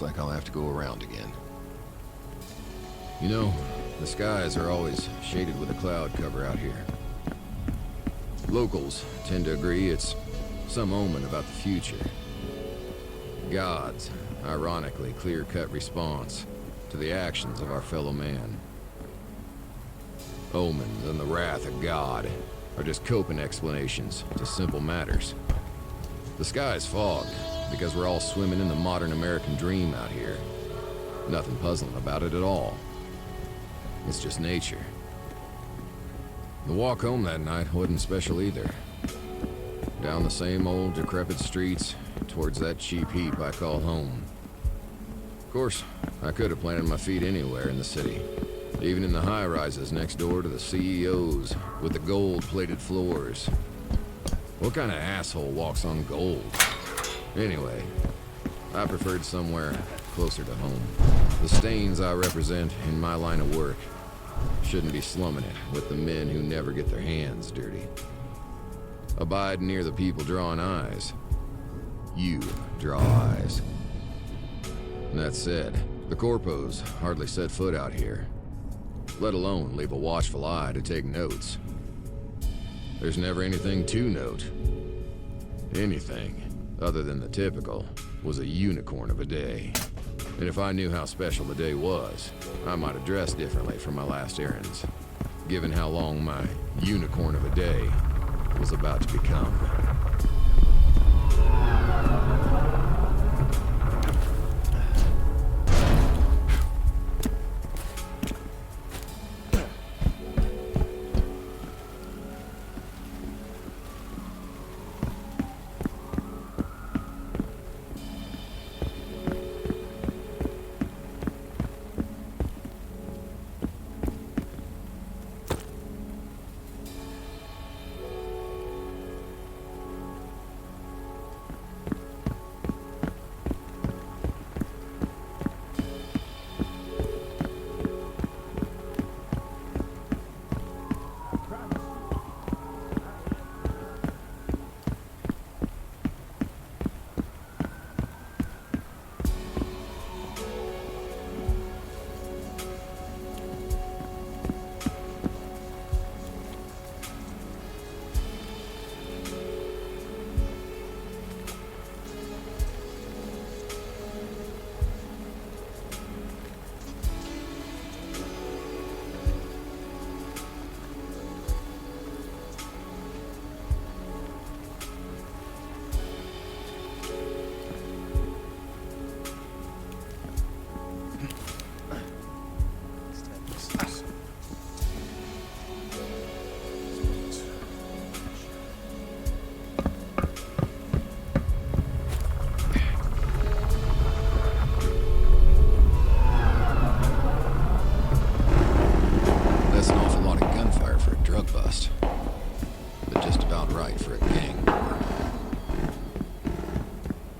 Looks like I'll have to go around again. You know, the skies are always shaded with a cloud cover out here. Locals tend to agree it's some omen about the future. God's, ironically, clear-cut response to the actions of our fellow man. Omens and the wrath of God are just coping explanations to simple matters. The sky's fogged because we're all swimming in the modern American dream out here. Nothing puzzling about it at all. It's just nature. The walk home that night wasn't special either. Down the same old decrepit streets, towards that cheap heap I call home. Of course, I could have planted my feet anywhere in the city. Even in the high-rises next door to the CEOs with the gold-plated floors. What kind of asshole walks on gold? Anyway, I preferred somewhere closer to home. The stains I represent in my line of work shouldn't be slumming it with the men who never get their hands dirty. Abide near the people drawing eyes. You draw eyes. And that said, the corpos hardly set foot out here, let alone leave a watchful eye to take notes. There's never anything to note. Anything, other than the typical, was a unicorn of a day. And if I knew how special the day was, I might have dressed differently for my last errands, given how long my unicorn of a day was about to become.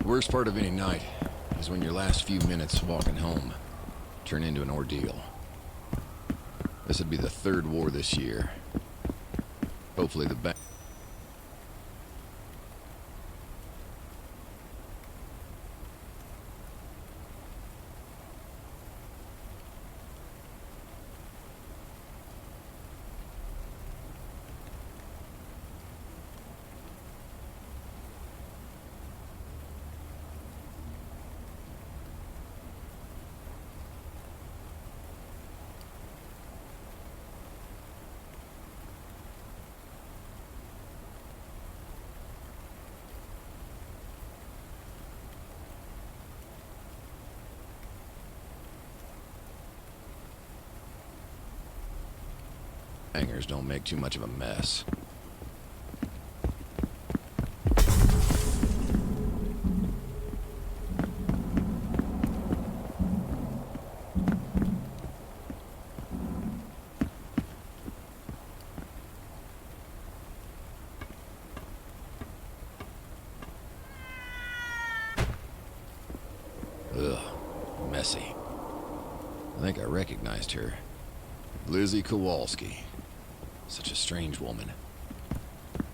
The worst part of any night is when your last few minutes walking home turn into an ordeal. This would be the third war this year. Hopefully the hangers don't make too much of a mess. Ugh, messy. I think I recognized her. Lizzie Kowalski. Such a strange woman.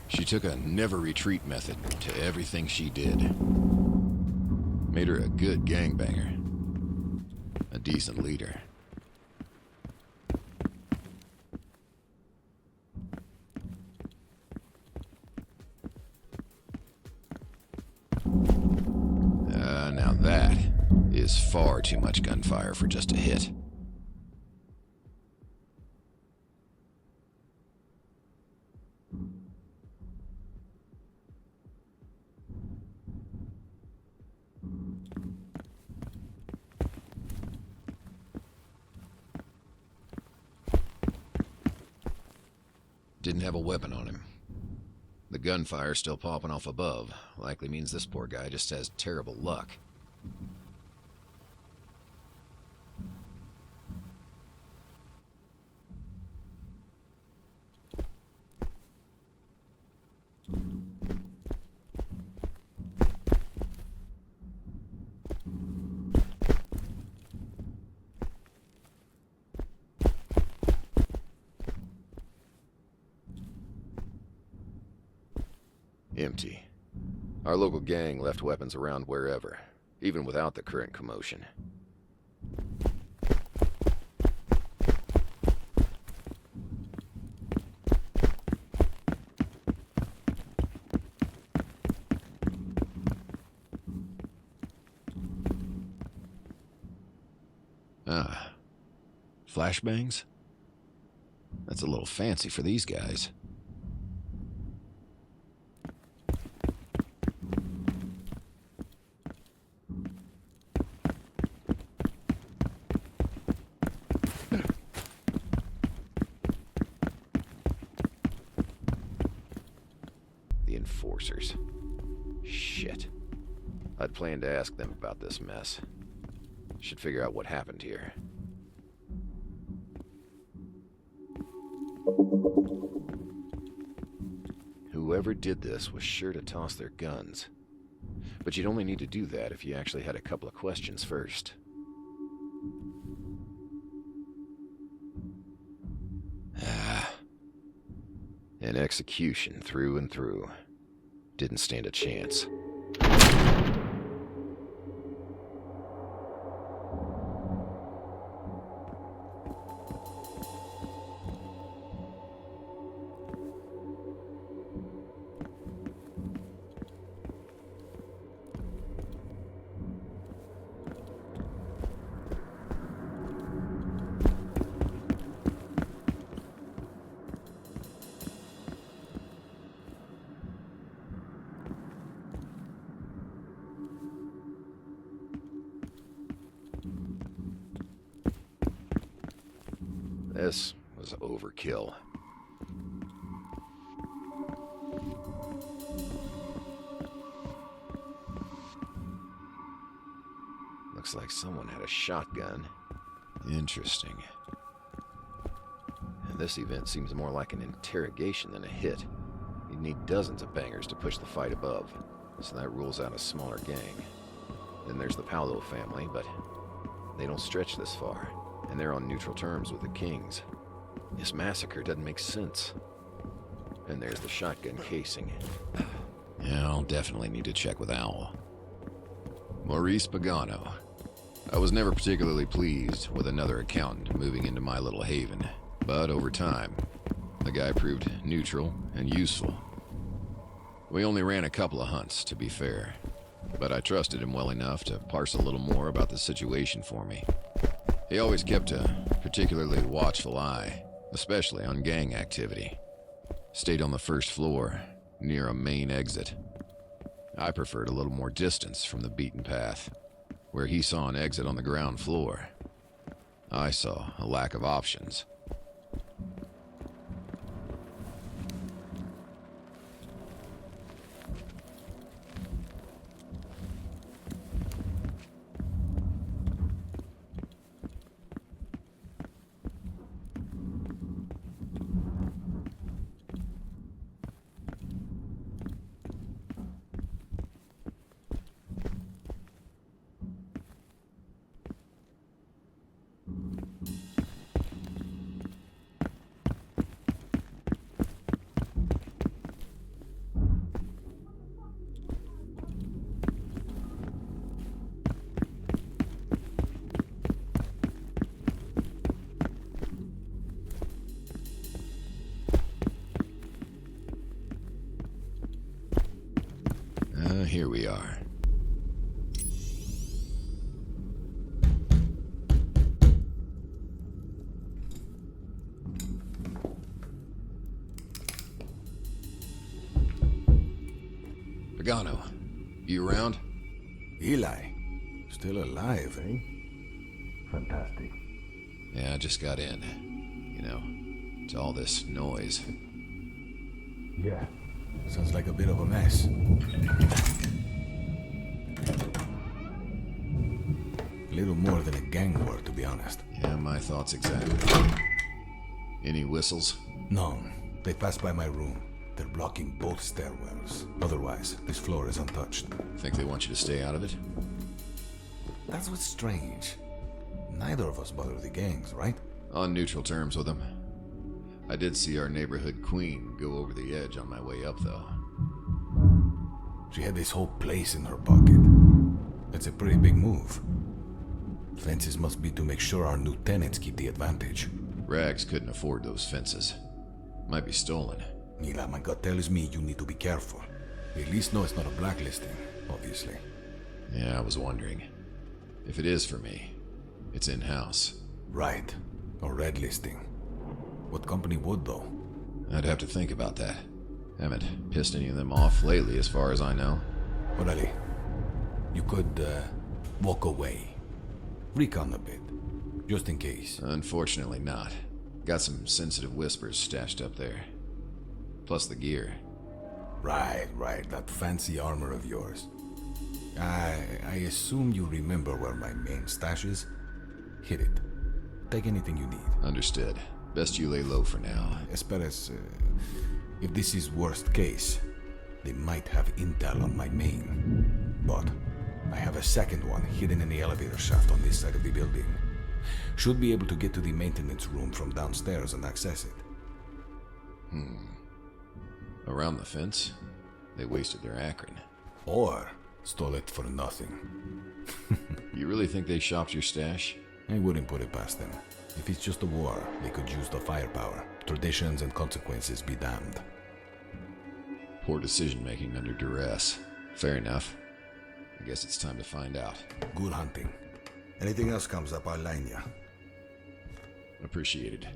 She took a never-retreat method to everything she did. Made her a good gangbanger. decent leader. Now that is far too much gunfire for just a hit. Didn't have a weapon on him. The gunfire still popping off above likely means this poor guy just has terrible luck. Empty. Our local gang left weapons around wherever, even without the current commotion. Ah, flashbangs? That's a little fancy for these guys. The enforcers. Shit. I'd planned to ask them about this mess. Should figure out what happened here. Whoever did this was sure to toss their guns. But you'd only need to do that if you actually had a couple of questions first. An execution through and through. Didn't stand a chance. This was overkill. Looks like someone had a shotgun. Interesting. And this event seems more like an interrogation than a hit. You'd need dozens of bangers to push the fight above, so that rules out a smaller gang. Then there's the Paolo family, but they don't stretch this far. And they're on neutral terms with the Kings. This massacre doesn't make sense. And there's the shotgun casing. Yeah, I'll definitely need to check with Owl. Maurice Pagano. I was never particularly pleased with another accountant moving into my little haven, but over time, the guy proved neutral and useful. We only ran a couple of hunts, to be fair, but I trusted him well enough to parse a little more about the situation for me. He always kept a particularly watchful eye, especially on gang activity. Stayed on the first floor, near a main exit. I preferred a little more distance from the beaten path, where he saw an exit on the ground floor. I saw a lack of options. here we are. Pagano, you around? Eli, still alive, eh? Fantastic. Yeah, I just got in. You know, to all this noise. Yeah, sounds like a bit of a mess. Little more than a gang war, to be honest. Yeah, my thoughts exactly. Any whistles? None. They passed by my room. They're blocking both stairwells. Otherwise, this floor is untouched. Think they want you to stay out of it? That's what's strange. Neither of us bother the gangs, right? On neutral terms with them. I did see our neighborhood queen go over the edge on my way up, though. She had this whole place in her pocket. That's a pretty big move. Fences must be to make sure our new tenants keep the advantage. Rags couldn't afford those fences. Might be stolen. Mila, my gut tells me you need to be careful. We at least know it's not a blacklisting, obviously. Yeah, I was wondering. If it is for me, it's in-house. Right. Or red listing. What company would, though? I'd have to think about that. Haven't pissed any of them off lately, as far as I know. Orale, you could, walk away. Recon a bit. Just in case. Unfortunately not. Got some sensitive whispers stashed up there. Plus the gear. Right. That fancy armor of yours. I assume you remember where my main stash is? Hit it. Take anything you need. Understood. Best you lay low for now. Esperes, if this is worst case, they might have intel on my main. But I have a second one hidden in the elevator shaft on this side of the building. Should be able to get to the maintenance room from downstairs and access it. Around the fence? They wasted their Akron. Or stole it for nothing. You really think they shopped your stash? I wouldn't put it past them. If it's just a war, they could use the firepower. Traditions and consequences be damned. Poor decision-making under duress. Fair enough. I guess it's time to find out. Good hunting. Anything else comes up, I'll line ya. Appreciated.